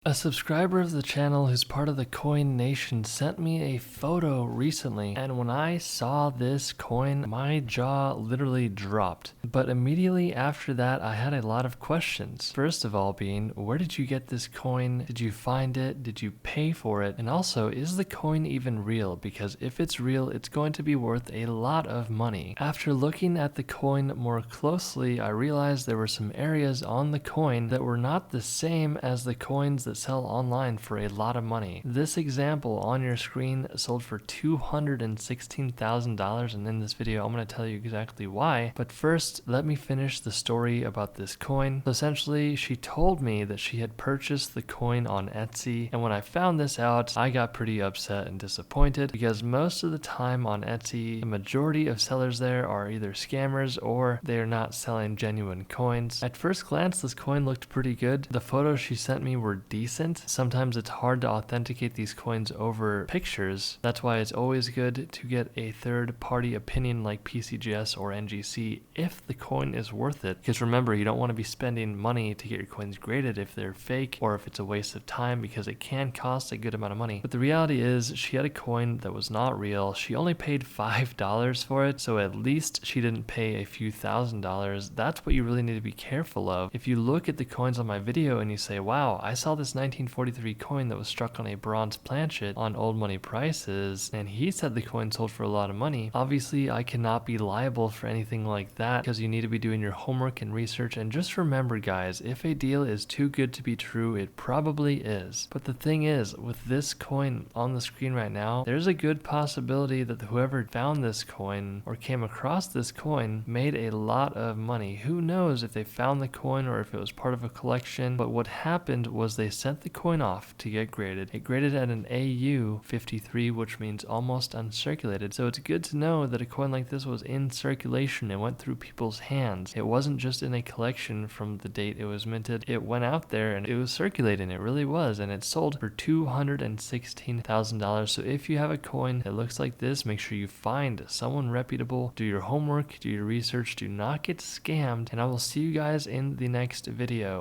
A subscriber of the channel who's part of the Coin Nation sent me a photo recently, and when I saw this coin, my jaw literally dropped. But immediately after that, I had a lot of questions. First of all being, where did you get this coin? Did you find it? Did you pay for it? And also, is the coin even real? Because if it's real, it's going to be worth a lot of money. After looking at the coin more closely, I realized there were some areas on the coin that were not the same as the coins that sell online for a lot of money. This example on your screen sold for $216,000, and in this video I'm going to tell you exactly why. But first, let me finish the story about this coin. So essentially, she told me that she had purchased the coin on Etsy, and when I found this out, I got pretty upset and disappointed because most of the time on Etsy, the majority of sellers there are either scammers or they are not selling genuine coins. At first glance, this coin looked pretty good. The photos she sent me were decent. Sometimes it's hard to authenticate these coins over pictures. That's why it's always good to get a third-party opinion like PCGS or NGC if the coin is worth it. Because remember, you don't want to be spending money to get your coins graded if they're fake or if it's a waste of time, because it can cost a good amount of money. But the reality is she had a coin that was not real. She only paid $5 for it, so at least she didn't pay a few $1,000s. That's what you really need to be careful of. If you look at the coins on my video and you say, wow, I saw this 1943 coin that was struck on a bronze planchet on Old Money Prices, and he said the coin sold for a lot of money. Obviously, I cannot be liable for anything like that because you need to be doing your homework and research. And just remember, guys, if a deal is too good to be true, it probably is. But the thing is, with this coin on the screen right now, there's a good possibility that whoever found this coin or came across this coin made a lot of money. Who knows if they found the coin or if it was part of a collection? But what happened was they sent the coin off to get graded. It graded at an AU 53, which means almost uncirculated. So it's good to know that a coin like this was in circulation and went through people's hands. It wasn't just in a collection from the date it was minted. It went out there and it was circulating. It really was. And it sold for $216,000. So if you have a coin that looks like this, make sure you find someone reputable. Do your homework, do your research, do not get scammed. And I will see you guys in the next video.